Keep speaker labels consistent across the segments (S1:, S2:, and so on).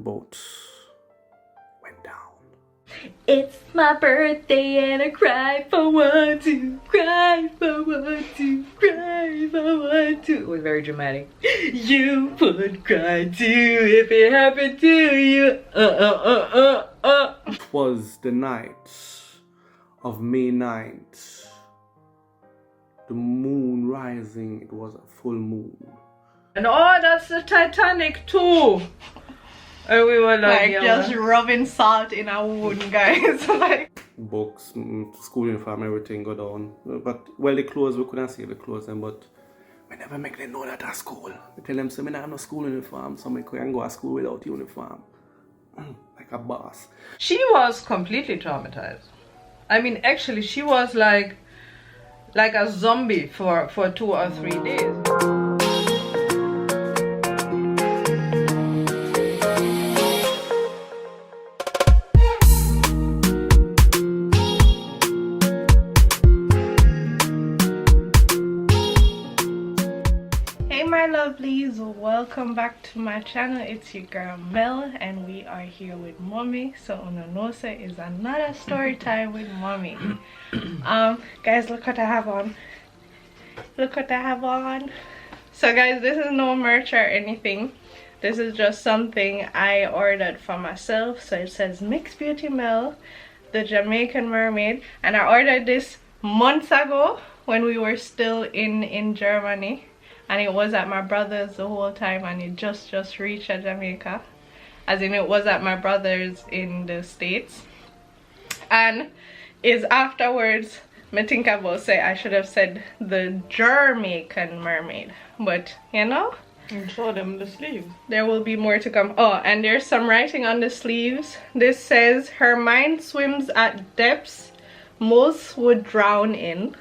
S1: boat went down.
S2: It's my birthday and I cry for one, two, cry for one, two, cry for one, two. It was very dramatic. You would cry too if it happened to you.
S1: It was the night of May 9th. The moon rising, it was a full moon.
S3: And oh, that's the Titanic too. And we were like
S2: just rubbing salt in our wound, guys. Like
S1: books, school uniform, everything go down. But well, the clothes, we couldn't see the clothes then, but we never make them know that at school. We tell them, so I don't have no school uniform, so I can go to school without uniform. Like a boss.
S3: She was completely traumatized. I mean, actually, she was like a zombie for 2 or 3 days.
S2: lovelies, welcome back to my channel. It's your girl Mel and we are here with mommy. So Unonose is another story time with mommy. Guys, look what I have on. Look what I have on. So guys, this is no merch or anything. This is just something I ordered for myself. So it says Mixed Beauty Mel, the Jamaican mermaid, and I ordered this months ago when we were still in Germany, and it was at my brother's the whole time, and it just reached Jamaica, as in it was at my brother's in the States. And is afterwards me think about say I should have said the Jamaican mermaid, but you know,
S3: and show them the sleeve.
S2: There will be more to come. Oh, and there's some writing on the sleeves. This says her mind swims at depths most would drown in.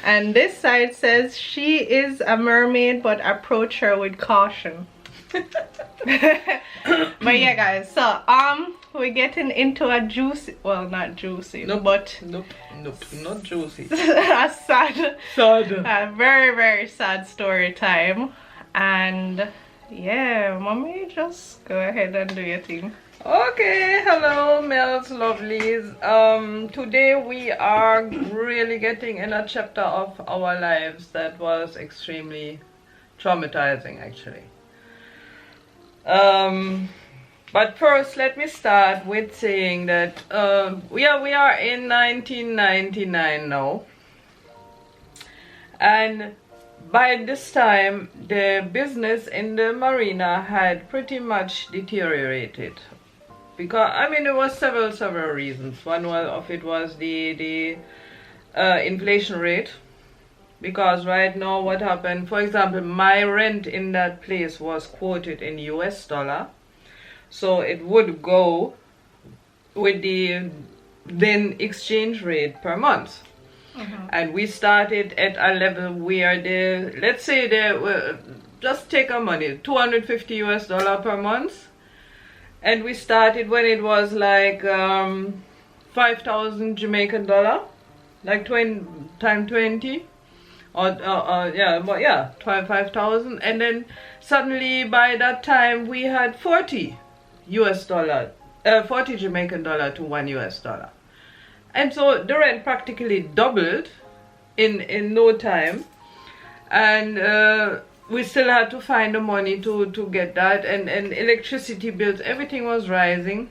S2: And this side says she is a mermaid but approach her with caution. But yeah guys, so we're getting into a juicy, well not juicy,
S3: nope,
S2: but
S3: nope, not juicy.
S2: a sad, a very sad story time. And yeah, mommy, just go ahead and do your thing.
S3: Okay, hello Mel's lovelies. Today we are really getting in a chapter of our lives that was extremely traumatizing actually. But first let me start with saying that we are in 1999 now, and by this time the business in the marina had pretty much deteriorated. Because I mean, there was several reasons. One of it was the inflation rate. Because right now what happened, for example, my rent in that place was quoted in US dollar. So it would go with the then exchange rate per month. And we started at a level where let's say just take our money, 250 US dollar per month. And we started when it was like 5,000 Jamaican dollar, like 20 times 20, or yeah, but yeah, 5,000. And then suddenly by that time we had 40 US dollar, 40 Jamaican dollar to 1 US dollar, and so the rent practically doubled in no time, and we still had to find the money to get that, and electricity bills, everything was rising.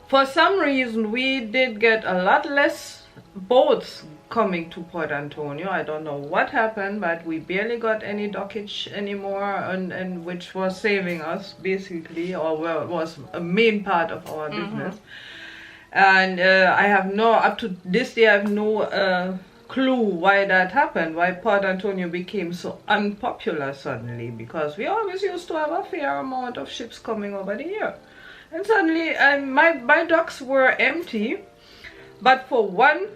S3: For some reason we did get a lot less boats coming to Port Antonio. I don't know what happened, but we barely got any dockage anymore, and which was saving us basically, or well, was a main part of our business. And I have no, up to this day I have no clue why that happened, why Port Antonio became so unpopular suddenly, because we always used to have a fair amount of ships coming over the year, and suddenly my docks were empty, but for one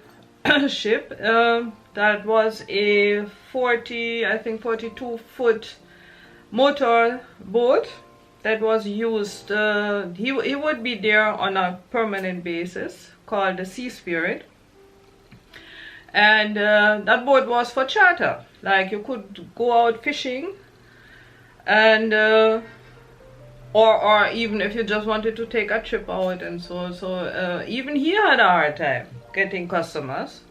S3: ship that was a 42-foot motor boat that was used, he would be there on a permanent basis, called the Sea Spirit. And that boat was for charter. Like you could go out fishing, and or even if you just wanted to take a trip out, and even he had a hard time getting customers.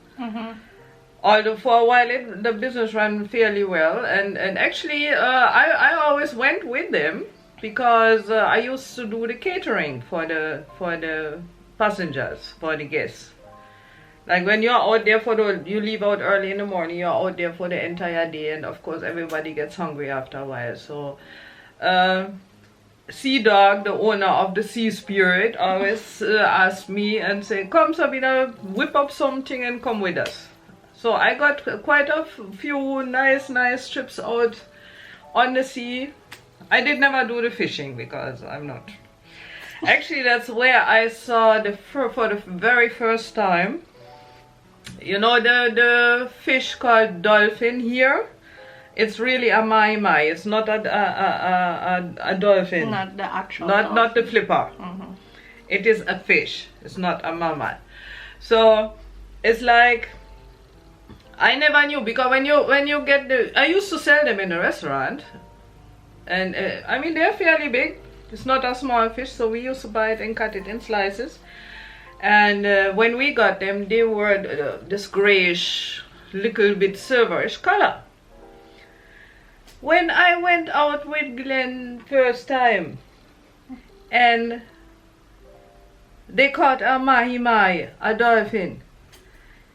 S3: Although for a while the business ran fairly well, and actually I always went with them because I used to do the catering for the passengers, for the guests. Like when you're out there you leave out early in the morning, you're out there for the entire day, and of course everybody gets hungry after a while. So Sea Dog, the owner of the Sea Spirit, always asked me and say, "Come Sabina, whip up something and come with us." So I got quite a few nice trips out on the sea. I did never do the fishing because I'm not. Actually, that's where I saw for the very first time, you know, the fish called dolphin here. It's really a mai. It's not a dolphin.
S2: Not the actual
S3: not the flipper. It is a fish. It's not a mama. So it's like, I never knew, because when you get I used to sell them in a restaurant, and I mean they're fairly big. It's not a small fish, so we used to buy it and cut it in slices. And when we got them, they were this grayish, little bit silverish color. When I went out with Glenn first time, and they caught a mahi-mai, a dolphin,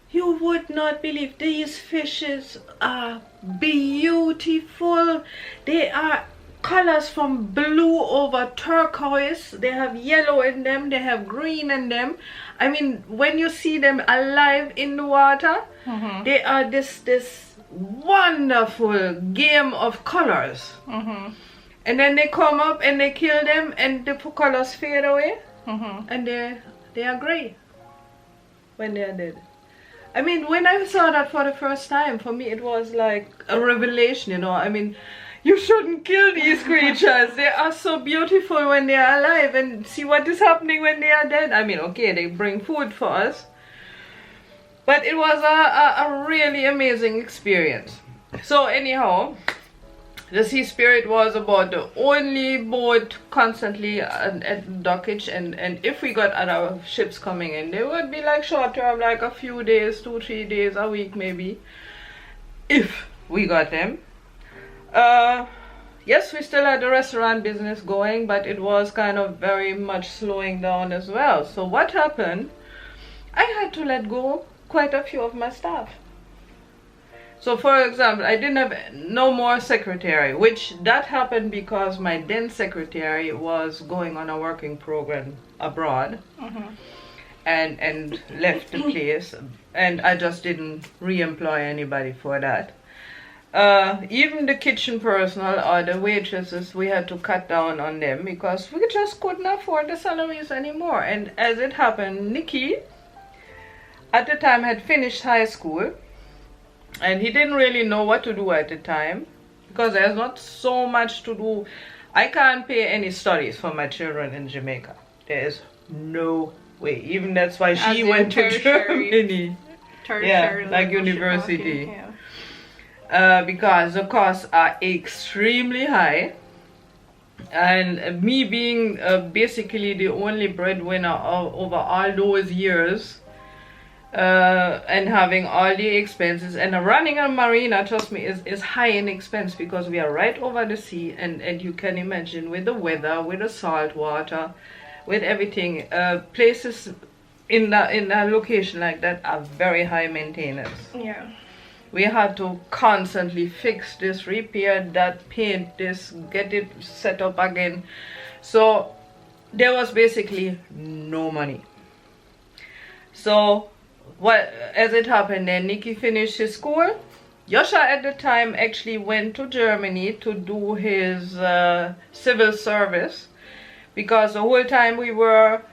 S3: you would not believe, these fishes are beautiful. They are colors from blue over turquoise. They have yellow in them, they have green in them. I mean, when you see them alive in the water, they are this wonderful game of colors. And then they come up and they kill them and the colors fade away, and they are gray when they are dead. I mean, when I saw that for the first time, for me it was like a revelation, you know. I mean, you shouldn't kill these creatures. They are so beautiful when they are alive, and see what is happening when they are dead. I mean, okay, they bring food for us, but it was a really amazing experience. So anyhow, the Sea Spirit was about the only boat constantly at dockage, and if we got other ships coming in, they would be like short term, like a few days, 2-3 days, a week maybe, if we got them. Yes, we still had the restaurant business going, but it was kind of very much slowing down as well. So what happened, I had to let go quite a few of my staff. So for example, I didn't have no more secretary, which that happened because my then secretary was going on a working program abroad, and left the place, and I just didn't re-employ anybody for that. Even the kitchen personnel or the waitresses, we had to cut down on them because we just couldn't afford the salaries anymore. And as it happened, Nikki at the time had finished high school, and he didn't really know what to do at the time because there's not so much to do. I can't pay any studies for my children in Jamaica. There is no way. Even that's why she went to Germany. Yeah, like university. Because the costs are extremely high, and me being basically the only breadwinner over all those years, and having all the expenses, and running a marina, trust me, is high in expense because we are right over the sea, and you can imagine with the weather, with the salt water, with everything, places in a location like that are very high maintenance.
S2: Yeah.
S3: We had to constantly fix this, repair that, paint this, get it set up again. So there was basically no money. So as it happened, then Nikki finished his school. Yosha at the time actually went to Germany to do his civil service, because the whole time we were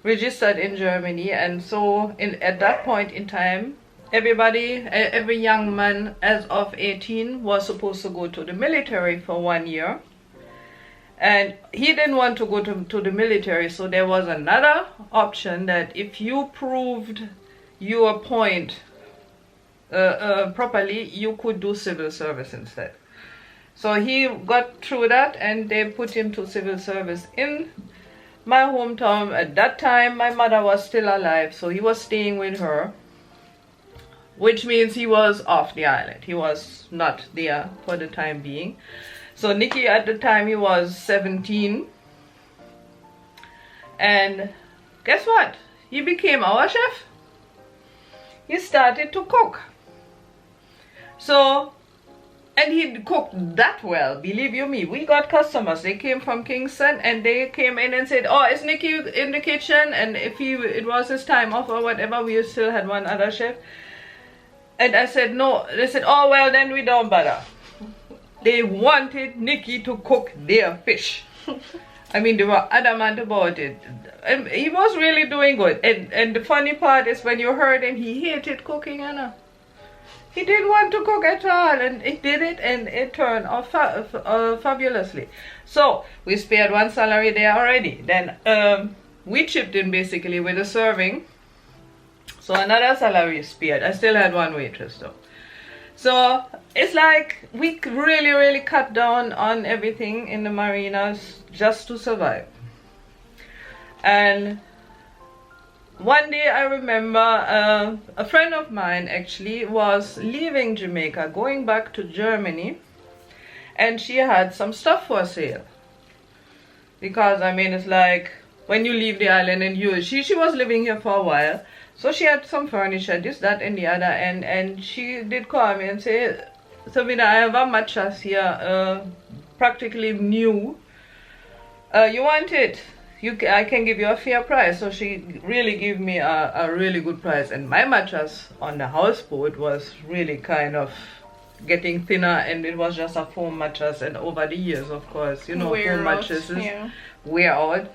S3: registered in Germany, and so at that point in time, every young man as of 18 was supposed to go to the military for 1 year, and he didn't want to go to the military. So there was another option that if you proved your point properly, you could do civil service instead. So he got through that and they put him to civil service in my hometown. At that time my mother was still alive, so he was staying with her, which means he was off the island. He was not there for the time being. So Nicky at the time, he was 17. And guess what? He became our chef. He started to cook. So, and he cooked that well, believe you me. We got customers. They came from Kingston and they came in and said, oh, is Nicky in the kitchen? And if it was his time off or whatever, we still had one other chef. And I said, no. They said, oh, well, then we don't bother. They wanted Nicky to cook their fish. I mean, they were adamant about it. And he was really doing good. And the funny part is when you heard him, he hated cooking, Anna. He didn't want to cook at all. And he did it, and it turned out fabulously. So, we spared one salary there already. Then we chipped in basically with the serving. So another salary is spared. I still had one waitress though. So it's like we really cut down on everything in the marinas just to survive. And one day I remember a friend of mine actually was leaving Jamaica, going back to Germany, and she had some stuff for sale. Because I mean, it's like when you leave the island and she was living here for a while. So she had some furniture, this, that, and the other, and she did call me and say, Sabina, I have a mattress here, practically new. You want it? I can give you a fair price. So she really gave me a really good price. And my mattress on the houseboat was really kind of getting thinner, and it was just a foam mattress. And over the years, of course, you know, foam mattresses wear out.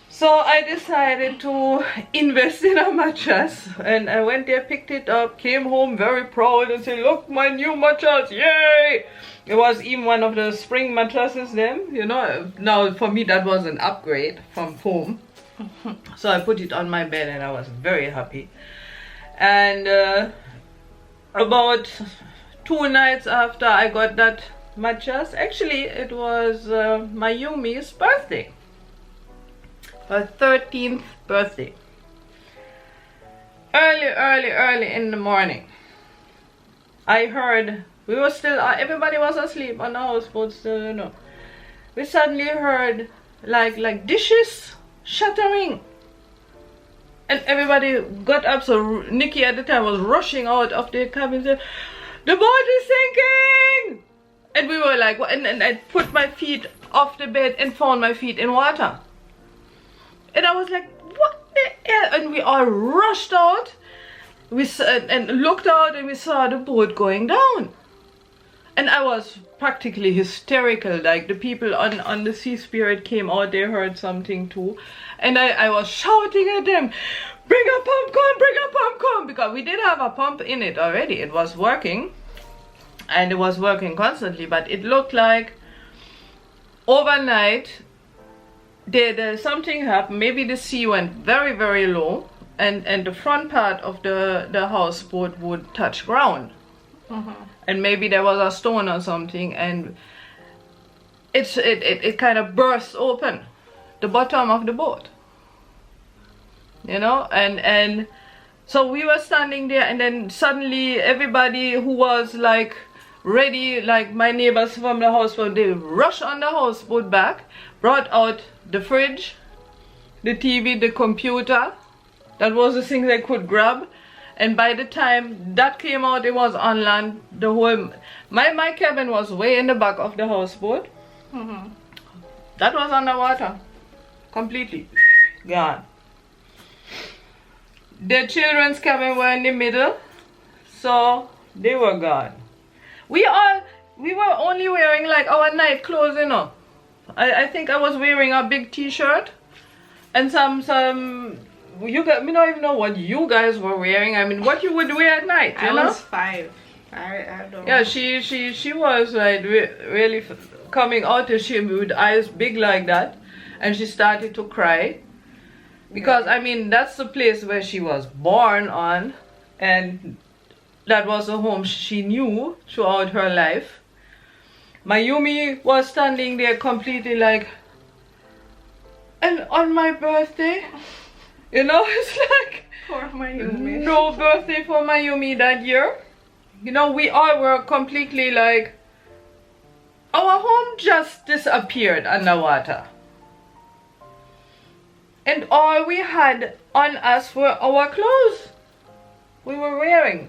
S3: So I decided to invest in a mattress, and I went there, picked it up, came home very proud and said, look, my new mattress, yay! It was even one of the spring mattresses then, you know. Now for me that was an upgrade from foam. So I put it on my bed and I was very happy. And about 2 nights after I got that mattress, actually it was Mayumi's birthday. Her 13th birthday. Early in the morning, I heard, we were still, everybody was asleep on the houseboat still, you know. We suddenly heard like dishes shattering. And everybody got up, so Nicky at the time was rushing out of the cabin and said, the boat is sinking! And we were like, and I put my feet off the bed and found my feet in water. And I was like, what the hell? And we all rushed out. And looked out and we saw the boat going down. And I was practically hysterical. Like the people on the Sea Spirit came out, they heard something too. And I was shouting at them, bring a pump, come, bring a pump, come. Because we did have a pump in it already. It was working. And it was working constantly. But it looked like overnight, there's something happened. Maybe the sea went very low, and the front part of the houseboat would touch ground. And maybe there was a stone or something, and it kind of burst open the bottom of the boat, you know. And so we were standing there, and then suddenly everybody who was like ready, like my neighbors from the houseboat, they rushed on the houseboat back, brought out the fridge, the TV, the computer. That was the thing they could grab. And by the time that came out, it was on land. The whole my cabin was way in the back of the houseboat. That was underwater, completely gone. The children's cabin were in the middle, so they were gone. We were only wearing like our night clothes, you know. I think I was wearing a big t-shirt and some you guys, I don't even know what you guys were wearing. I mean, what you would wear at night, you know?
S2: I was 5. I don't know.
S3: Yeah, she was like really coming out with eyes big like that, and she started to cry because I mean that's the place where she was born on, and that was a home she knew throughout her life. Mayumi was standing there completely like, and on my birthday, you know, it's like,
S2: Poor Mayumi.
S3: no birthday for Mayumi that year. You know, we all were completely like, our home just disappeared underwater. And all we had on us were our clothes we were wearing.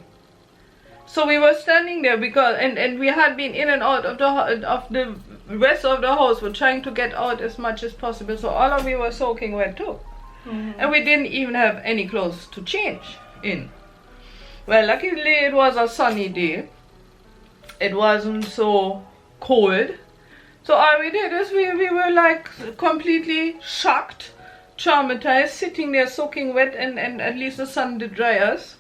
S3: So we were standing there because, and we had been in and out of the rest of the house. We're trying to get out as much as possible. So all of we were soaking wet too. And we didn't even have any clothes to change in. Well, luckily it was a sunny day. It wasn't so cold. So all we did is we were like completely shocked, traumatized, sitting there soaking wet, and at least the sun did dry us.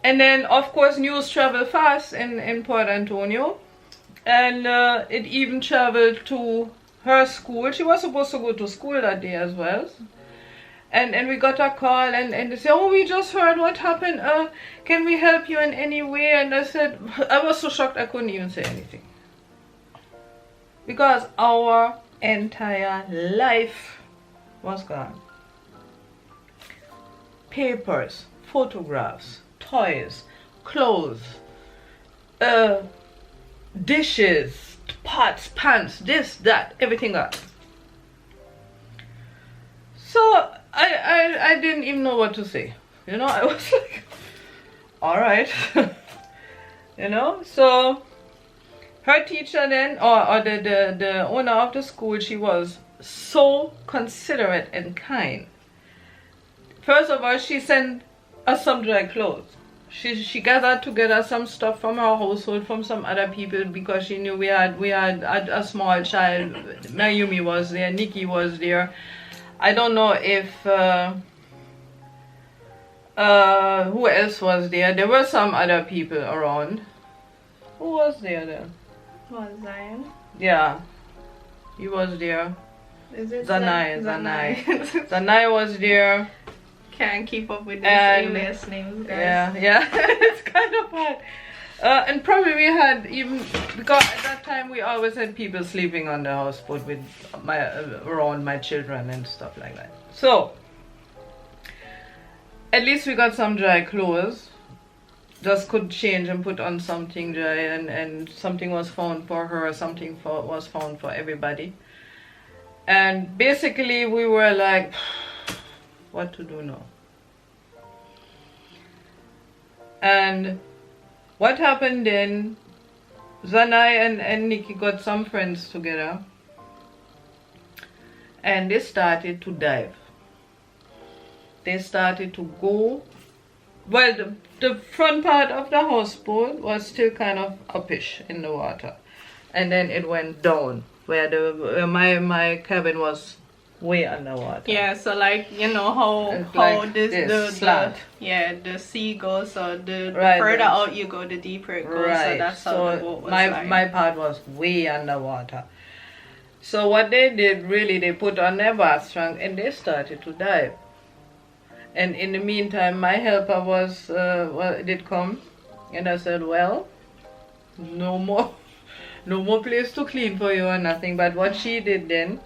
S3: And then of course news traveled fast in Port Antonio. And it even traveled to her school. She was supposed to go to school that day as well. And we got a call and they said, oh, we just heard what happened. Can we help you in any way? And I said, I was so shocked I couldn't even say anything. Because our entire life was gone. Papers, photographs, toys, clothes, dishes, pots, pans, this, that, everything gone. So I didn't even know what to say. You know, I was like, all right. You know, so her teacher then, or the owner of the school, she was so considerate and kind. First of all, she sent us some dry clothes. She gathered together some stuff from her household, from some other people, because she knew we had a small child. Mayumi was there, Nikki was there. I don't know if who else was there. There were some other people around. Who was there then?
S2: Was Zion?
S3: Yeah, he was there.
S2: Is it
S3: Zanai.
S2: Zanai
S3: was there.
S2: Can't keep up with these alias names, guys.
S3: Yeah, it's kind of hard. And probably we had even, because at that time we always had people sleeping on the houseboat with around my children and stuff like that. So at least we got some dry clothes. Just could change and put on something dry, and something was found for her, something was found for everybody. And basically we were like, what to do now? And what happened then, Zanai and Nikki got some friends together and they started to dive. They started to go, well, the front part of the houseboat was still kind of upish in the water, and then it went down where my cabin was way underwater.
S2: Yeah, so like, you know how
S3: like
S2: the sea goes, so the further out you go, the deeper it goes.
S3: Right.
S2: So that's how the boat was
S3: my part was way underwater. So what they did, really, they put on their bath trunk and they started to dive. And in the meantime, my helper did come, and I said, well, no more place to clean for you or nothing. But what she did then,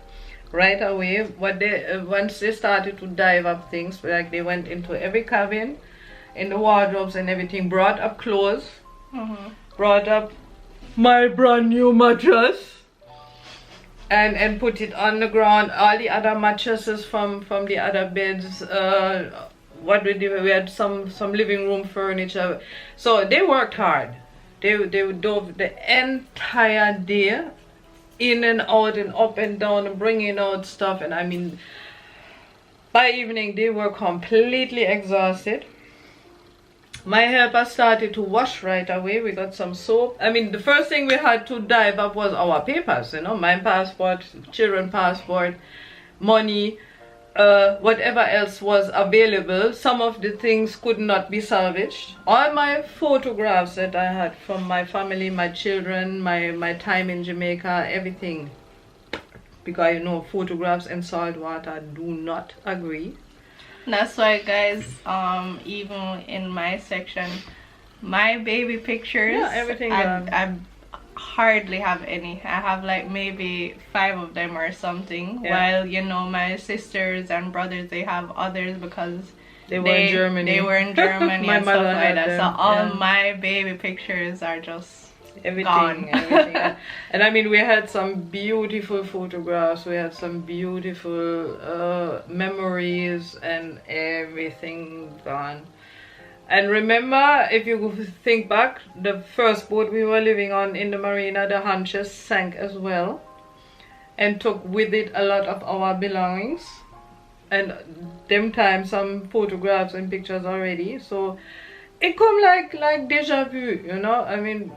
S3: right away, once they started to dive up things, like they went into every cabin, in the wardrobes and everything, brought up clothes, brought up my brand new mattress, and put it on the ground. All the other mattresses from the other beds, what we did, we had some living room furniture. So they worked hard. They dove the entire day, in and out and up and down and bringing out stuff. And I mean, by evening they were completely exhausted. My helper started to wash right away. We got some soap. I mean, the first thing we had to dive up was our papers, you know, my passport, children's passport, money, whatever else was available. Some of the things could not be salvaged. All my photographs that I had from my family, my children, my time in Jamaica, everything. Because, you know, photographs and salt water do not agree.
S2: That's why, guys, even in my section, my baby pictures,
S3: yeah, everything
S2: I hardly have any. I have like maybe 5 of them or something.
S3: Yeah.
S2: While you know my sisters and brothers, they have others because
S3: They were in Germany.
S2: They were in Germany
S3: My
S2: and stuff
S3: mother
S2: like
S3: had
S2: that.
S3: them,
S2: So all
S3: yeah.
S2: my baby pictures are just
S3: Everything,
S2: gone.
S3: everything. And I mean, we had some beautiful photographs. We had some beautiful memories, and everything gone. And remember, if you think back, the first boat we were living on in the marina, the hunches sank as well, and took with it a lot of our belongings. And them times some photographs and pictures already. So it come like deja vu, you know. I mean,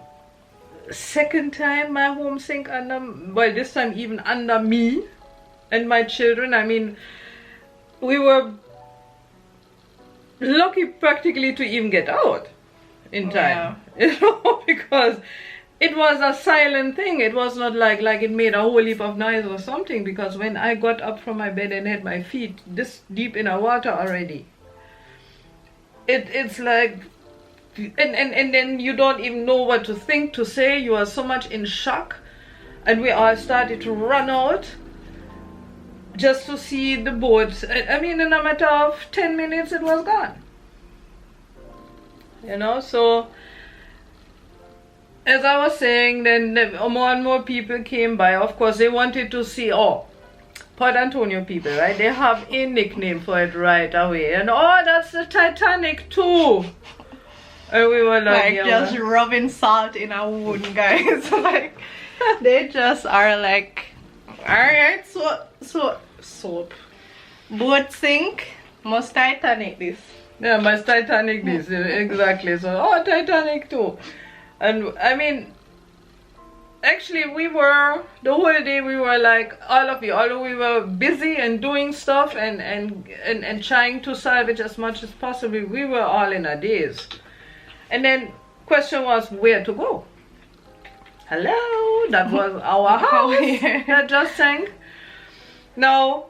S3: second time my home sink under, well, this time even under me and my children. I mean, we were lucky practically to even get out in time.
S2: Yeah.
S3: You know, because it was a silent thing. It was not like it made a whole heap of noise or something, because when I got up from my bed and had my feet this deep in the water already, it's like, and then you don't even know what to think, to say. You are so much in shock, and we all started to run out just to see the boat. I mean, in a matter of 10 minutes it was gone, you know. So as I was saying, then more and more people came by. Of course, they wanted to see, oh, Port Antonio people, right? They have a nickname for it right away. And oh, that's the Titanic too. And we were like yeah,
S2: just rubbing salt in a wound, guys. Like, they just are like, alright, so soap. Boat sink, must Titanic this.
S3: yeah, must Titanic this, exactly. So, oh, Titanic too. And I mean, actually we were, the whole day we were like, all of you, although we were busy and doing stuff and trying to salvage as much as possible, we were all in a daze. And then question was where to go. Hello, that was our house that just sank. Now,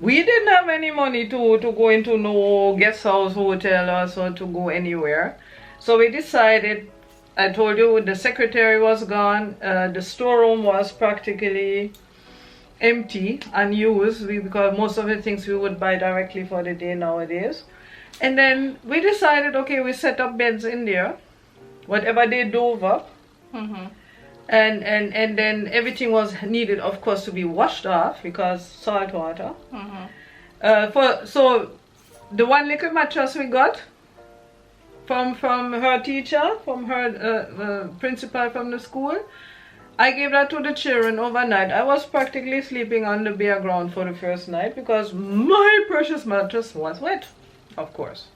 S3: we didn't have any money to go into no guest house, hotel, or so, to go anywhere. So we decided, I told you the secretary was gone, the storeroom was practically empty, unused, because most of the things we would buy directly for the day nowadays. And then we decided, okay, we set up beds in there, whatever they dove up.
S2: Mm-hmm.
S3: And then everything was needed, of course, to be washed off because salt water.
S2: Mm-hmm.
S3: So the one little mattress we got from her teacher, from her principal from the school, I gave that to the children overnight. I was practically sleeping on the bare ground for the first night because my precious mattress was wet, of course.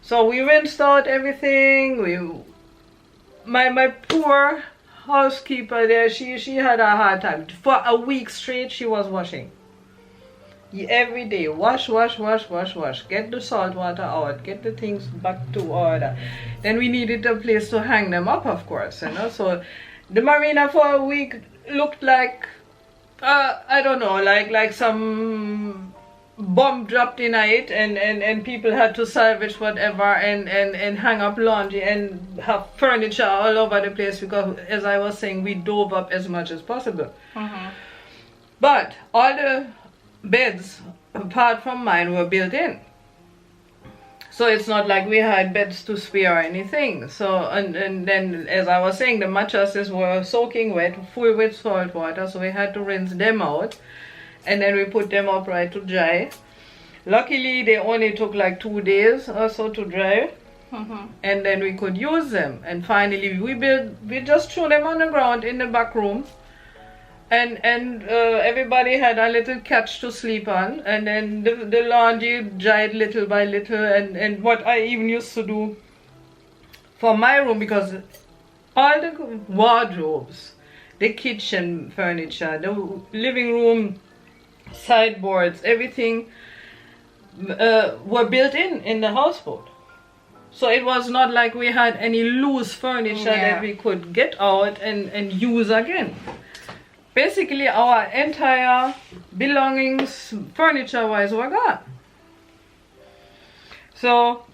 S3: So we rinsed out everything. My poor housekeeper there, she had a hard time. For a week straight she was washing. Every day, wash, get the salt water out, get the things back to order. Then we needed a place to hang them up, of course, you know. So the marina for a week looked like I don't know, like some bomb dropped in it, and people had to salvage whatever and hang up laundry and have furniture all over the place, because as I was saying, we dove up as much as possible.
S2: Mm-hmm.
S3: But all the beds apart from mine were built in, so it's not like we had beds to spare or anything. So and then, as I was saying, the mattresses were soaking wet, full with salt water, so we had to rinse them out, and then we put them upright to dry. Luckily they only took like 2 days or so to dry.
S2: Mm-hmm.
S3: And then we could use them. And finally we just threw them on the ground in the back room, and everybody had a little couch to sleep on, and then the laundry dried little by little. And what I even used to do for my room, because all the wardrobes, the kitchen furniture, the living room sideboards, everything were built in the houseboat. So it was not like we had any loose furniture that we could get out and use again. Basically our entire belongings, furniture wise, were gone. So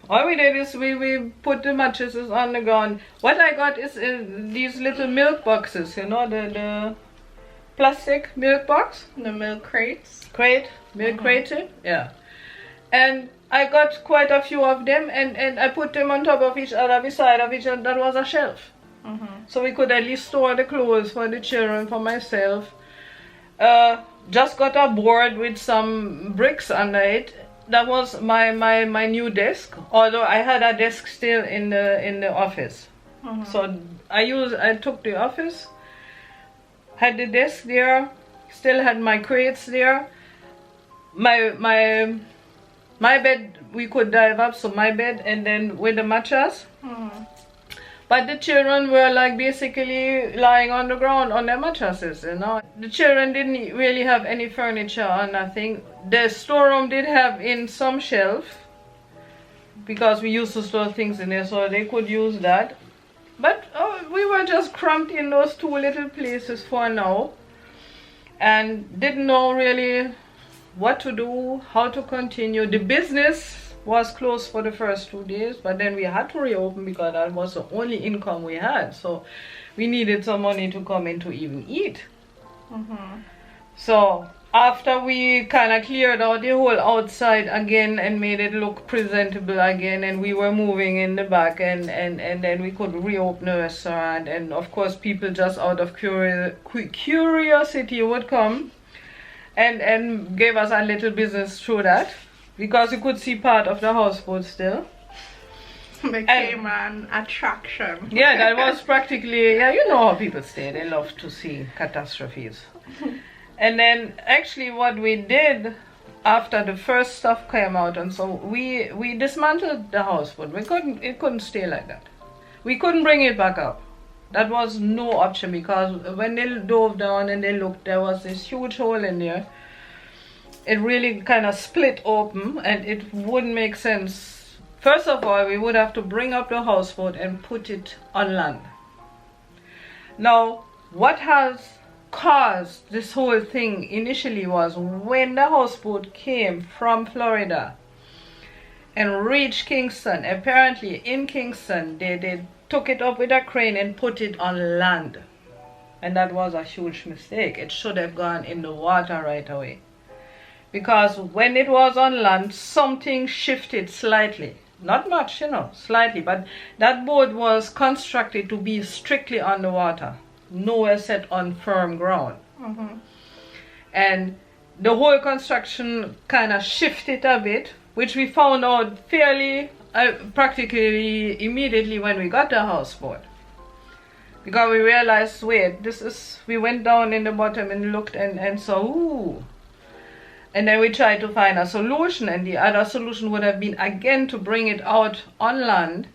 S3: all we did is we put the mattresses on the ground. What I got is these little milk boxes, you know, the plastic milk box.
S2: The milk crates.
S3: Milk crate, yeah. And I got quite a few of them, and I put them on top of each other, beside of each other. That was a shelf. So we could at least store the clothes for the children, for myself. Just got a board with some bricks under it. That was my new desk, although I had a desk still in the office. So I took the office, had the desk there, still had my crates there. My bed, we could dive up, so my bed, and then with the mattress. But the children were like basically lying on the ground on their mattresses, you know. The children didn't really have any furniture or nothing. The storeroom did have in some shelf, because we used to store things in there, so they could use that. But we were just cramped in those two little places for now, and didn't know really what to do, how to continue. The business was closed for the first 2 days, but then we had to reopen because that was the only income we had, so we needed some money to come in to even eat. So after we kind of cleared out the whole outside again and made it look presentable again, and we were moving in the back, and then we could reopen the restaurant, and of course people just out of curiosity would come and gave us a little business through that, because you could see part of the houseboat still.
S2: Became an attraction.
S3: Yeah, that was practically, yeah, you know how people stay, they love to see catastrophes. And then actually what we did after the first stuff came out, and so we dismantled the houseboat. It couldn't stay like that. We couldn't bring it back up. That was no option, because when they dove down and they looked, there was this huge hole in there. It really kind of split open, and it wouldn't make sense. First of all, we would have to bring up the houseboat and put it on land. Now, what has caused this whole thing initially was when the houseboat came from Florida and reached Kingston. Apparently in Kingston they took it up with a crane and put it on land, and that was a huge mistake. It should have gone in the water right away, because when it was on land, something shifted slightly, not much, you know, slightly, but that boat was constructed to be strictly on the water, nowhere set on firm ground. And the whole construction kind of shifted a bit, which we found out fairly practically immediately when we got the houseboat, because we realized, wait, we went down in the bottom and looked and saw, ooh. And then we tried to find a solution, and the other solution would have been again to bring it out on land,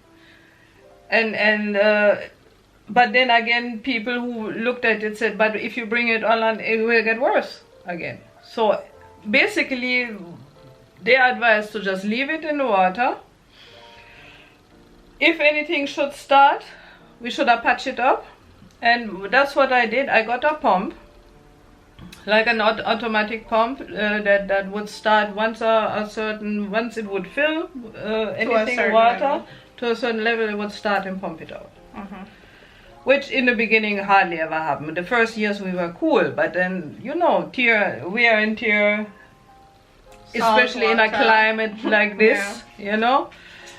S3: but then again people who looked at it said, but if you bring it on land, it will get worse again. So basically they advised to just leave it in the water. If anything should start, we should have patched it up, and that's what I did. I got a pump, like an automatic pump that would start once once it would fill anything water to a certain level, it would start and pump it out. Which in the beginning hardly ever happened. The first years we were cool, but then, you know, wear and tear, especially in a climate like this, you know.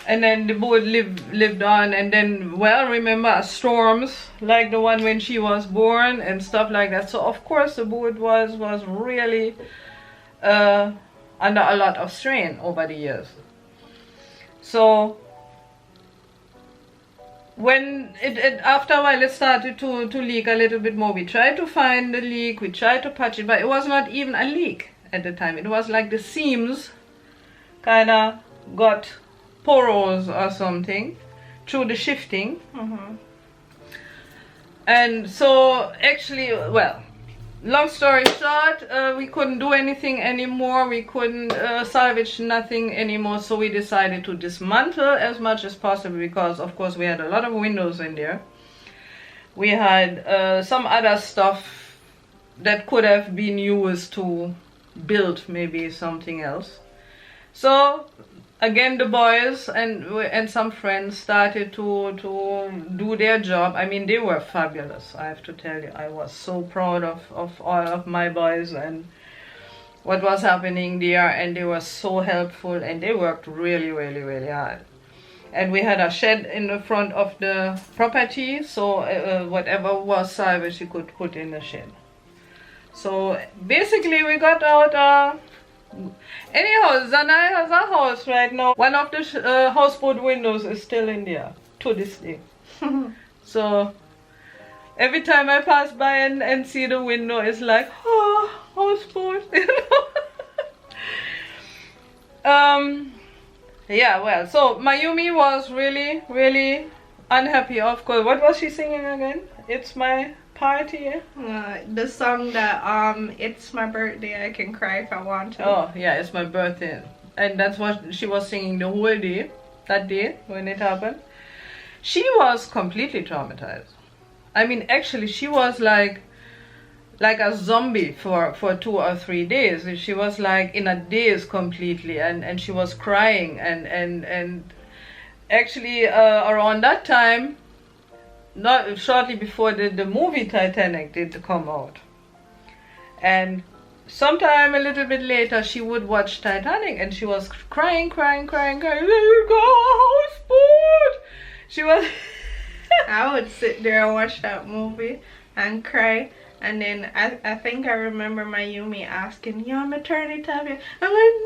S3: And then the boat lived on, and then, well, remember storms like the one when she was born and stuff like that. So of course the boat was really under a lot of strain over the years. So when after a while it started to leak a little bit more, we tried to find the leak, we tried to patch it, but it was not even a leak at the time. It was like the seams kind of got porous or something through the shifting. And so actually, well, long story short, we couldn't do anything anymore. We couldn't salvage nothing anymore, so we decided to dismantle as much as possible, because of course we had a lot of windows in there. We had some other stuff that could have been used to build maybe something else. So again, the boys and some friends started to do their job. I mean, they were fabulous, I have to tell you. I was so proud of all of my boys and what was happening there, and they were so helpful, and they worked really, really, really hard. And we had a shed in the front of the property, so whatever was salvaged you could put in the shed. So basically we got out. Anyhow, Zanai has a house right now. One of the houseboat windows is still in there to this day. So every time I pass by and see the window, it's like, oh, houseboat, you know. Yeah, well, so Mayumi was really, really unhappy, of course. What was she singing again? It's my party, yeah?
S2: The song that it's my birthday, I can cry if I want to.
S3: Oh yeah, it's my birthday, and that's what she was singing the whole day, that day when it happened. She was completely traumatized. I mean, actually she was like a zombie for 2 or 3 days. She was like in a daze completely, and she was crying, and actually around that time, not shortly before the movie Titanic did come out, and sometime a little bit later she would watch Titanic and she was crying, let me go, houseboat. She was
S2: I would sit there and watch that movie and cry, and then I think I remember Mayumi asking, "You want me to turn it off?" I'm like,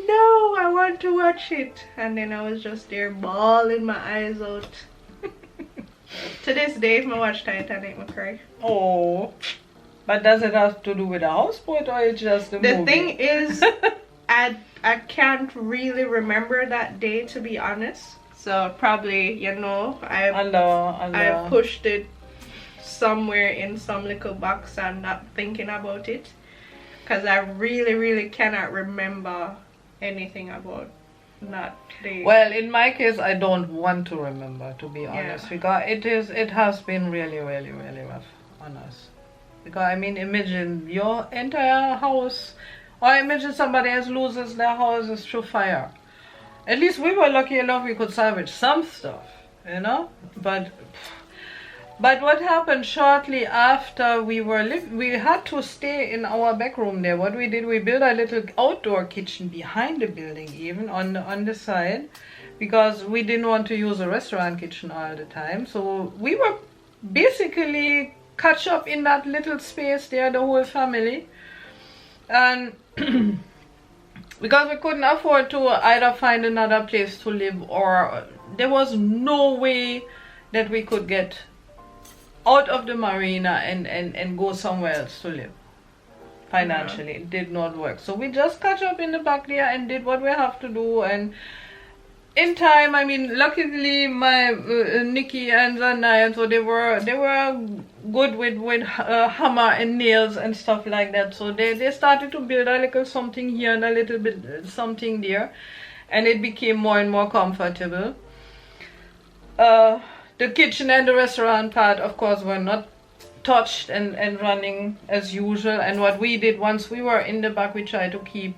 S2: no, I want to watch it. And then I was just there bawling my eyes out. To this day, if I watch Titanic, I cry.
S3: Oh, but does it have to do with a houseboat or it's just the movie?
S2: The thing is, I can't really remember that day, to be honest. So probably, you know, I pushed it somewhere in some little box and not thinking about it, because I really cannot remember anything about that day.
S3: Well, in my case, I don't want to remember, to be honest, because it has been really rough on us. Because I mean, imagine your entire house, or imagine somebody else loses their houses through fire. At least we were lucky enough we could salvage some stuff, you know. But what happened shortly after we had to stay in our back room there. What we did, we built a little outdoor kitchen behind the building, even on the side, because we didn't want to use a restaurant kitchen all the time. So we were basically catch up in that little space there, the whole family, and because we couldn't afford to either find another place to live, or there was no way that we could get out of the marina and go somewhere else to live. Financially, it did not work. So we just catch up in the back there and did what we have to do. And in time, I mean, luckily my Nikki and Zanai, so they were good with hammer and nails and stuff like that. So they started to build a little something here and a little bit something there, and it became more and more comfortable. The kitchen and the restaurant part, of course, were not touched and running as usual. And what we did once we were in the back, we tried to keep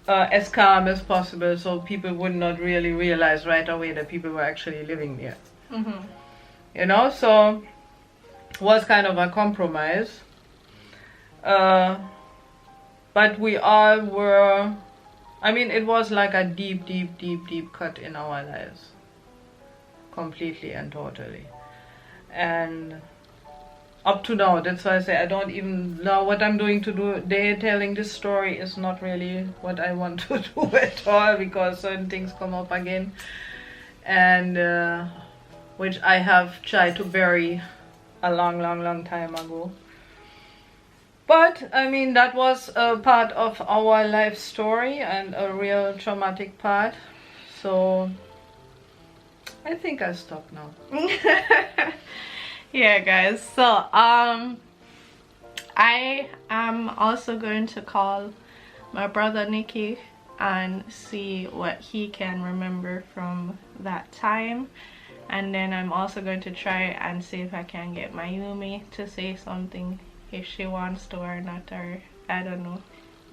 S3: as calm as possible, so people would not really realize right away that people were actually living there. You know, so it was kind of a compromise. But we all were, I mean, it was like a deep cut in our lives. Completely and totally. And up to now, that's why I say I don't even know what I'm doing to do. Telling this story is not really what I want to do at all, because certain things come up again, and which I have tried to bury a long time ago. But I mean, that was a part of our life story and a real traumatic part. So I think I'll stop now.
S2: Yeah, guys, so I am also going to call my brother Nicky and see what he can remember from that time, and then I'm also going to try and see if I can get Mayumi to say something, if she wants to or not, or I don't know.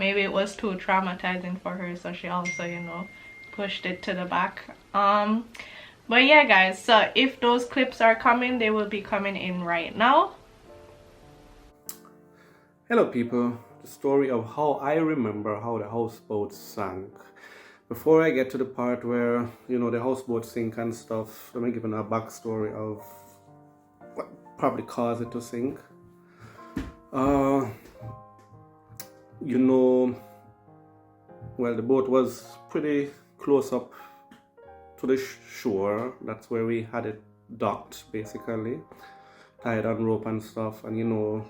S2: maybe it was too traumatizing for her, so she also, you know, pushed it to the back. But yeah guys, so if those clips are coming, they will be coming in right now.
S1: Hello people, the story of how I remember how the houseboat sank. Before I get to the part where, you know, the houseboat sink and stuff, let me give a backstory of what probably caused it to sink. You know, well, the boat was pretty close up to the shore. That's where we had it docked, basically, tied on rope and stuff. And you know,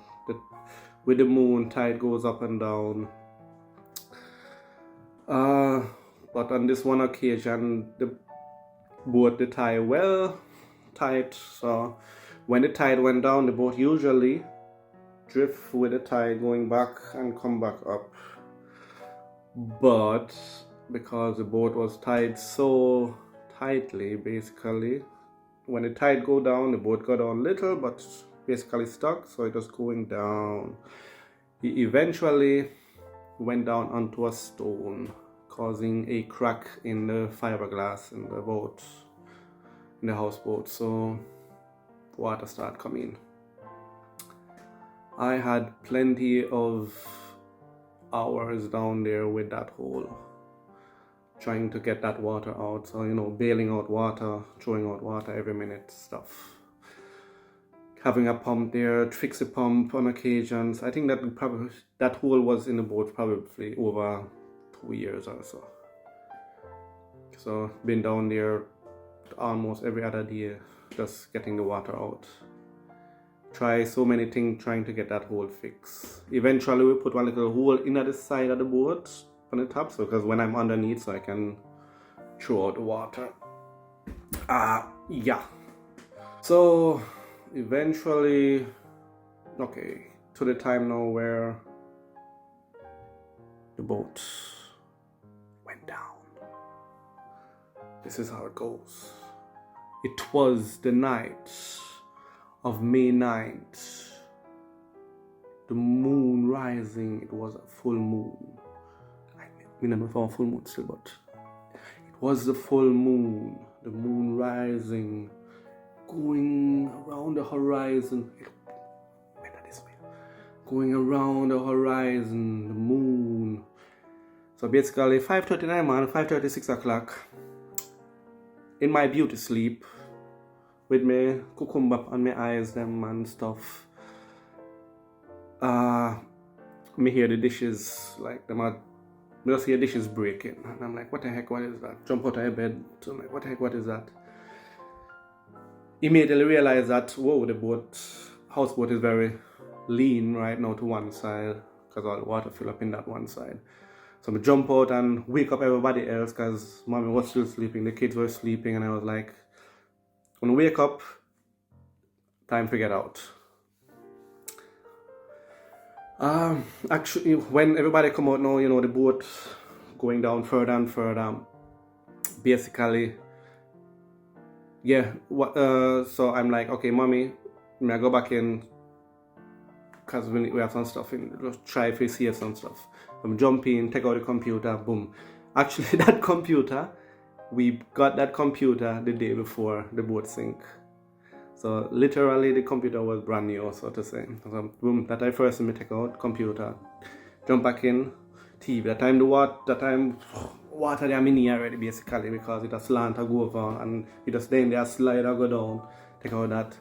S1: with the moon, tide goes up and down. But on this one occasion, the boat, the tide well tight. So when the tide went down, the boat usually drift with the tide going back and come back up. But because the boat was tied so tightly, basically, when the tide go down, the boat got down little, but basically stuck, so it was going down. It eventually went down onto a stone, causing a crack in the fiberglass in the boat, in the houseboat, so water started coming. I had plenty of hours down there with that hole, trying to get that water out. So, you know, bailing out water, throwing out water every minute stuff. Having a pump there, fix a pump on occasions. I think that hole was in the boat probably over 2 years or so. So been down there almost every other day, just getting the water out. Try so many things trying to get that hole fixed. Eventually we put one little hole in at the side of the boat on the top, so because when I'm underneath, so I can throw out the water. Yeah. So eventually, okay, to the time now where the boat went down. This is how it goes. It was the night of May 9th. The moon rising. It was a full moon. We never found full moon still, but it was the full moon. The moon rising, going around the horizon. Better this way. Going around the horizon, the moon. So basically 5:39 man, 5:30, 6 o'clock. In my beauty sleep, with my cucumber on my eyes, them and stuff. Me hear the dishes, like them are, me just hear dishes breaking, and I'm like, what the heck, what is that? Jump out of bed, so I'm like, what the heck, what is that? Immediately realize that, whoa, the houseboat is very lean right now to one side, because all the water fill up in that one side. So I jump out and wake up everybody else, because mommy was still sleeping, the kids were sleeping, and I was like, when I wake up, time to get out. Actually, when everybody come out now, you know, the boat going down further and further. Basically, yeah. So I'm like, okay, mommy, may I go back in? Cause we have some stuff in. Just try if we see some stuff. I'm jumping, take out the computer, boom. Actually, that computer, we got that computer the day before the boat sank. So literally the computer was brand new, so to say. So boom, that I first me take out computer, jump back in, TV. That time water there mini already basically, because it a slant to go over and you just then there slide or go down, take out that.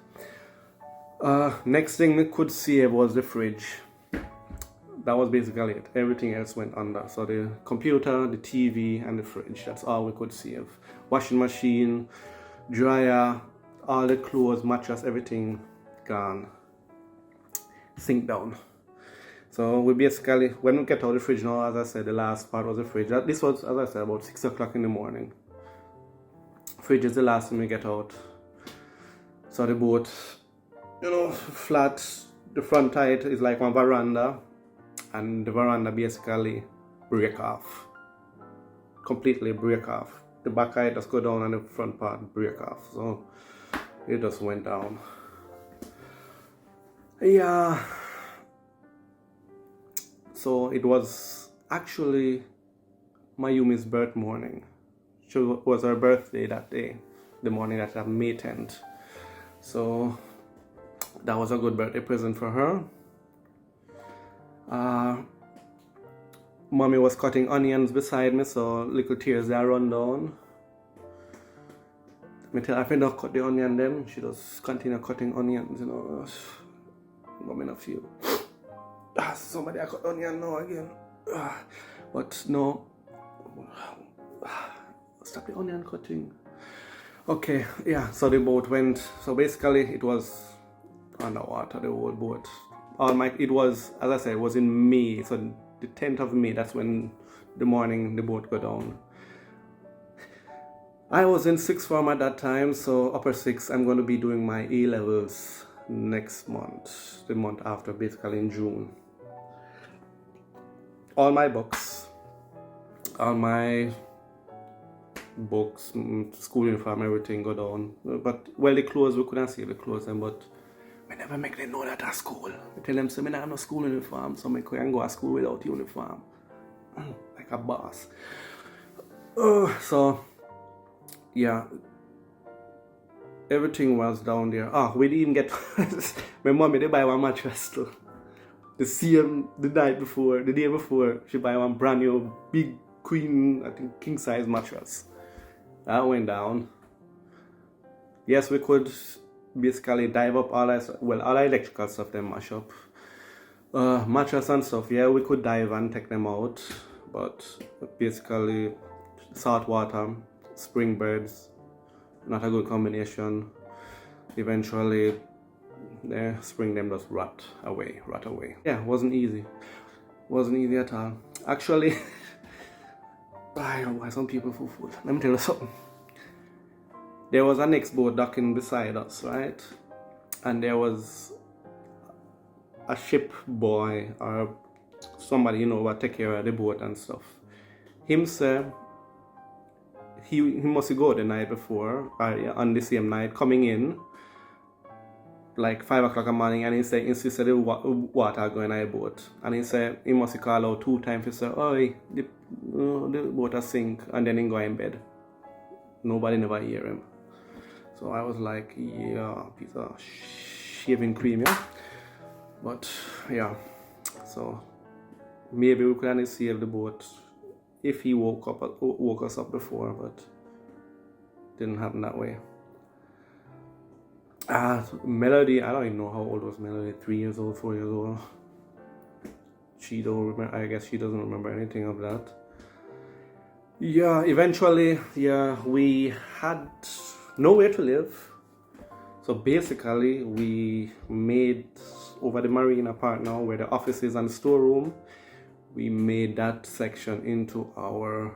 S1: Next thing we could see was the fridge. That was basically it. Everything else went under. So the computer, the TV, and the fridge. That's all we could save. Washing machine, dryer, all the clothes, mattress, everything gone. Sink down. So we basically, when we get out of the fridge now, as I said, the last part was the fridge. This was, as I said, about 6 o'clock in the morning. Fridge is the last thing we get out. So the boat, you know, flat. The front height is like one veranda. And the veranda basically break off. Completely break off. The back height just go down and the front part break off. So it just went down. Yeah. So it was actually Mayumi's birth morning. It was her birthday that day, the morning that happened, May 10th. So that was a good birthday present for her. Mommy was cutting onions beside me, so little tears there run down. Me tell her if I don't cut the onion them, she just continue cutting onions, you know. Mommy not feel. Somebody I cut onion now again. But no. Stop the onion cutting. Okay, yeah, so the boat went, so basically it was underwater, the whole boat. It was, as I said, it was in May, so the 10th of May, that's when the morning the boat got down. I was in 6th form at that time, so upper 6, I'm going to be doing my A-levels next month, the month after, basically in June. All my books, school uniform, everything go down. But, well, the clothes, we couldn't see the clothes, but we never make them know that at school. I tell them, so I have no school uniform, so I can go to school without uniform. Like a boss. So, yeah. Everything was down there. We didn't even get... My mommy, they buy one mattress too. The day before, she buy one brand new big queen, I think king size mattress. That went down. Yes, we could basically dive up all our electrical stuff, then mash up. Mattress and stuff, yeah, we could dive and take them out. But basically, salt water, spring birds, not a good combination. Eventually, the spring them just rot away. Yeah, wasn't easy. Wasn't easy at all. Actually, I don't know why some people full food. Let me tell you something. There was a next boat docking beside us, right? And there was a ship boy or somebody, who take care of the boat and stuff. Him said he must go the night before, or on the same night, coming in like 5 o'clock in the morning, and he insisted the water going on the boat. And he said he must call out 2 times. He said, the boat has sink, and then he go in bed. Nobody never hear him. So I was like, yeah, piece of shaving cream, yeah. But yeah, so maybe we could only save the boat if he woke us up before, but didn't happen that way. Melody, I don't even know how old was Melody, 3 years old, 4 years old. She don't remember, I guess she doesn't remember anything of that. Yeah, eventually, we had nowhere to live. So basically, we made over the marina part now, where the office is and the storeroom, we made that section into our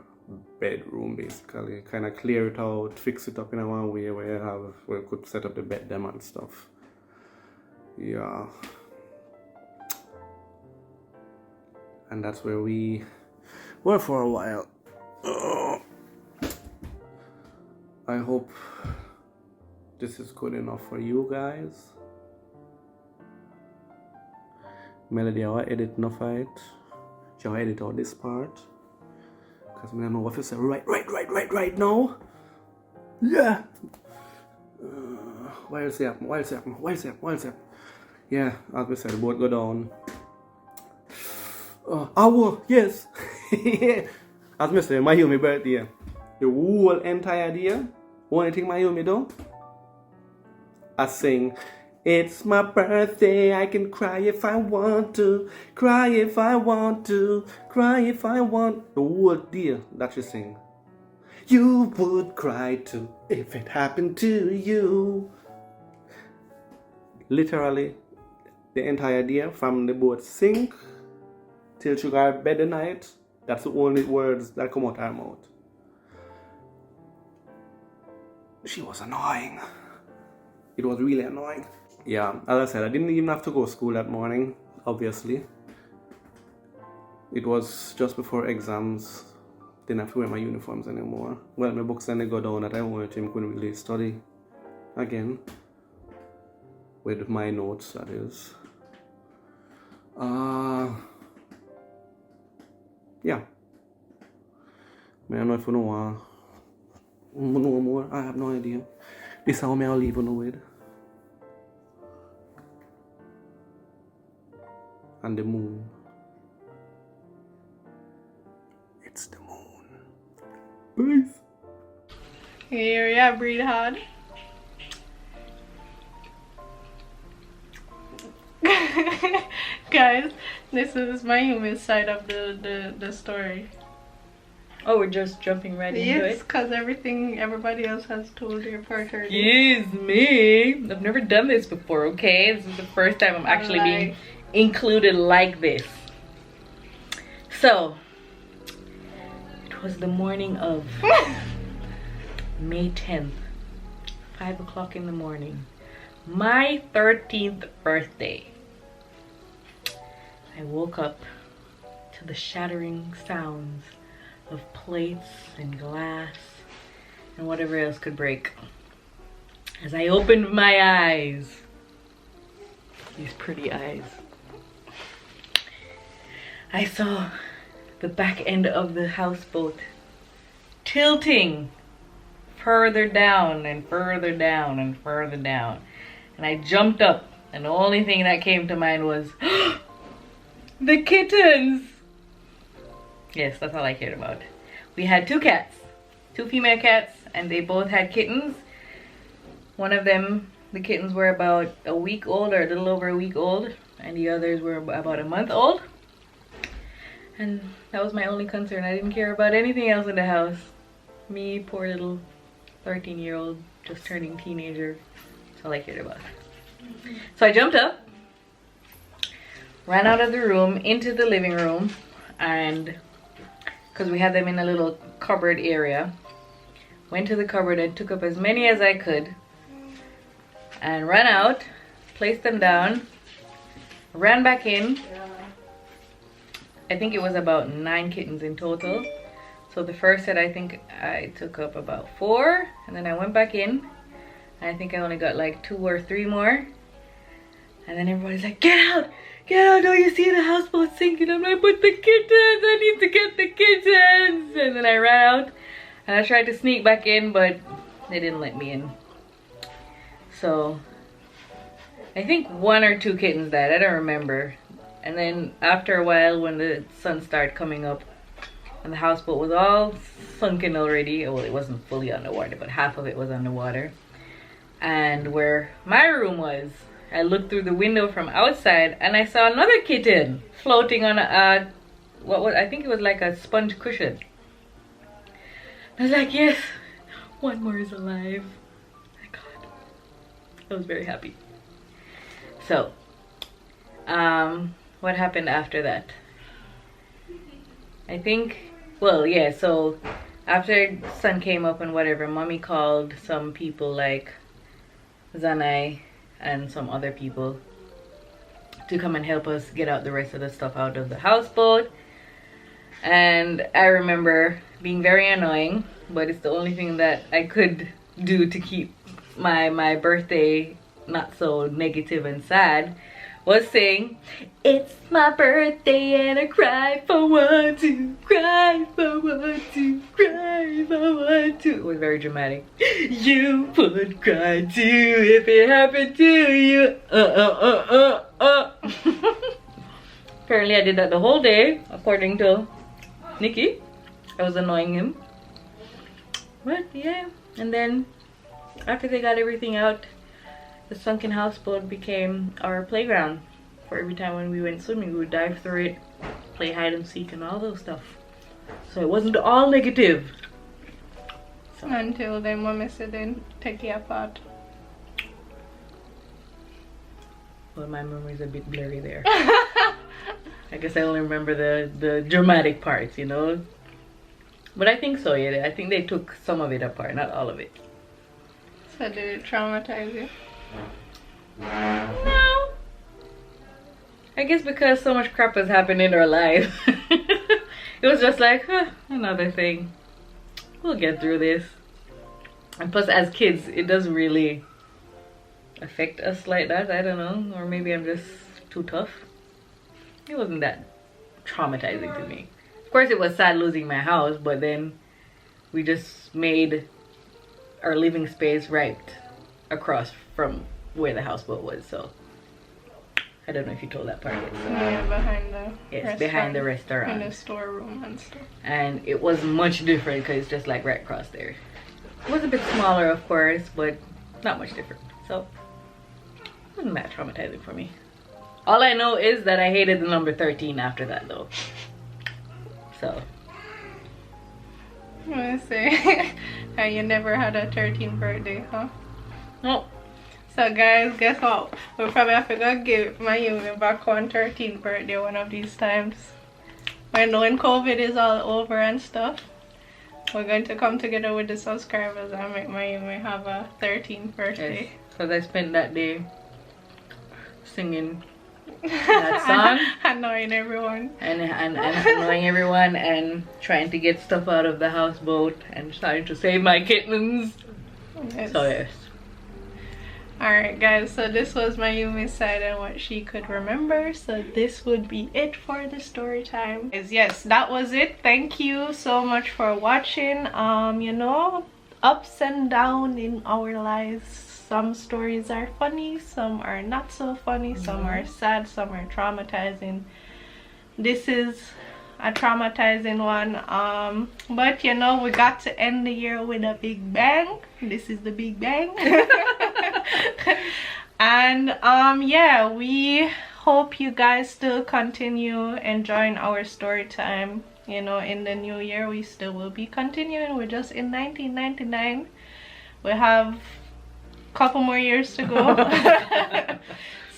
S1: bedroom, basically. Kind of clear it out, fix it up in a one way where we could set up the bed them and stuff. Yeah. And that's where we were for a while. I hope this is good enough for you guys. Melody, I will edit enough of it. Shall I edit out this part? Because I don't know what to say right now. Yeah. While it's up. Yeah, as we said, the boat go down. Yes. As I said, Mayumi birthday. The whole entire day. Only thing Mayumi do, I sing, it's my birthday, I can cry if I want to, cry if I want to, cry if I want. The whole day that you sing. You would cry too if it happened to you. Literally, the entire day from the boat sink till she got bed at night, that's the only words that come out her mouth. She was annoying. It was really annoying. Yeah, as I said, I didn't even have to go to school that morning, obviously. It was just before exams. Didn't have to wear my uniforms anymore. Well, my books then they go down that I wanted to couldn't really study again. With my notes, that is. yeah. I don't know if you know, know more. I have no idea. This is how I'll leave on the with. And the moon. It's the moon. Peace.
S2: Here, yeah, breathe hard. Guys, this is Mayumi's side of the story.
S3: Oh, we're just jumping right into
S2: Yes,
S3: it.
S2: because everybody else has told their part already.
S3: Excuse me. I've never done this before, okay? This is the first time I'm actually being included like this. So, it was the morning of May 10th, 5 o'clock in the morning. My 13th birthday. I woke up to the shattering sounds of plates and glass and whatever else could break. As I opened my eyes, these pretty eyes, I saw the back end of the houseboat tilting further down and further down and further down. And I jumped up, and the only thing that came to mind was the kittens. Yes, that's all I cared about. We had 2 cats, 2 female cats, and they both had kittens. One of them, the kittens were about a week old, or a little over a week old, and the others were about a month old. And that was my only concern. I didn't care about anything else in the house. Me, poor little 13-year-old, just turning teenager. That's all I cared about. So I jumped up, ran out of the room into the living room, and because we had them in a little cupboard area, went to the cupboard and took up as many as I could, and ran out, placed them down, ran back in. I think it was about 9 kittens in total. So the first set, I think I took up about 4, and then I went back in, and I think I only got like 2 or 3 more. And then everybody's like, get out, don't you see the houseboat sinking? I'm like, but the kittens, I need to get the kittens. And then I ran out, and I tried to sneak back in, but they didn't let me in. So I think 1 or 2 kittens died, I don't remember. And then after a while, when the sun started coming up and the houseboat was all sunken already, well, it wasn't fully underwater, but half of it was underwater, and where my room was, I looked through the window from outside, and I saw another kitten floating on a I think it was like a sponge cushion. I was like, yes, 1 more is alive. My God, I was very happy. So what happened after that? I think, well, yeah, so after sun came up and whatever, mommy called some people like Zanai and some other people to come and help us get out the rest of the stuff out of the houseboat. And I remember being very annoying, but it's the only thing that I could do to keep my birthday not so negative and sad, was saying, it's my birthday and I cry for 1, 2, cry for 1, 2, cry for 1, 2. It was very dramatic. You would cry too if it happened to you. Apparently I did that the whole day, according to Nikki. I was annoying him. But yeah, and then after they got everything out, the sunken houseboat became our playground. For every time when we went swimming, we would dive through it, play hide and seek and all those stuff. So it wasn't all negative. So.
S2: Until then, mommy said then take it apart.
S3: Well, my memory's a bit blurry there. I guess I only remember the dramatic parts, you know. But I think so, yeah. I think they took some of it apart, not all of it.
S2: So did it traumatize you?
S3: No. I guess because so much crap has happened in our life. It was just like, another thing. We'll get through this. And plus, as kids, it doesn't really affect us like that. I don't know. Or maybe I'm just too tough. It wasn't that traumatizing to me.
S4: course, it was sad losing my house, but then we just made our living space right across from where the houseboat was. So I don't know if you told that part of it. So.
S2: Yeah, behind the
S4: Yes, behind the restaurant.
S2: in the storeroom and stuff.
S4: And it was much different because it's just like right across there. It was a bit smaller, of course, but not much different. So it wasn't that traumatizing for me. All I know is that I hated the number 13 after that, though. So.
S2: I'm gonna say, and you never had a 13th birthday, huh?
S4: No.
S2: So guys, guess what? We'll probably have to go give Mayumi back on 13th birthday one of these times. When COVID is all over and stuff, we're going to come together with the subscribers and make Mayumi have a 13th birthday.
S4: Because I spent that day singing that song.
S2: Annoying everyone.
S4: And annoying everyone and trying to get stuff out of the houseboat and trying to save my kittens.
S2: Yes.
S4: So yes.
S2: Alright guys, so this was Mayumi's side and what she could remember. So this would be it for the story time. Yes, that was it. Thank you so much for watching. You know, ups and downs in our lives. Some stories are funny, some are not so funny, some are sad, some are traumatizing. This is a traumatizing one, but you know, we got to end the year with a big bang. This is the big bang. And yeah, we hope you guys still continue enjoying our story time. You know, in the new year we still will be continuing. We're just in 1999. We have a couple more years to go.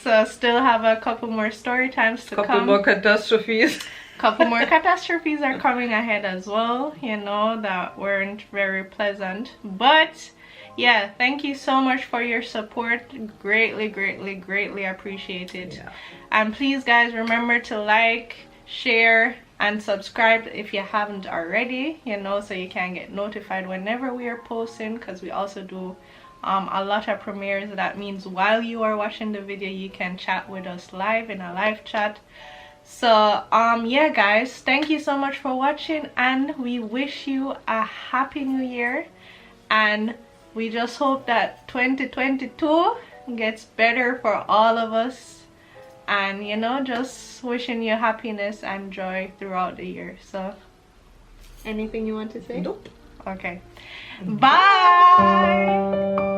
S2: So still have a couple more story times to come.
S3: Couple more catastrophes.
S2: Couple more catastrophes are coming ahead as well, you know, that weren't very pleasant. But yeah, thank you so much for your support. Greatly appreciated. Yeah. And please guys, remember to like, share and subscribe if you haven't already, you know, so you can get notified whenever we are posting, because we also do a lot of premieres. That means while you are watching the video, you can chat with us live in a live chat. So yeah guys, thank you so much for watching, and we wish you a happy new year, and we just hope that 2022 gets better for all of us, and you know, just wishing you happiness and joy throughout the year. So anything you want to say?
S3: Nope.
S2: Okay, bye.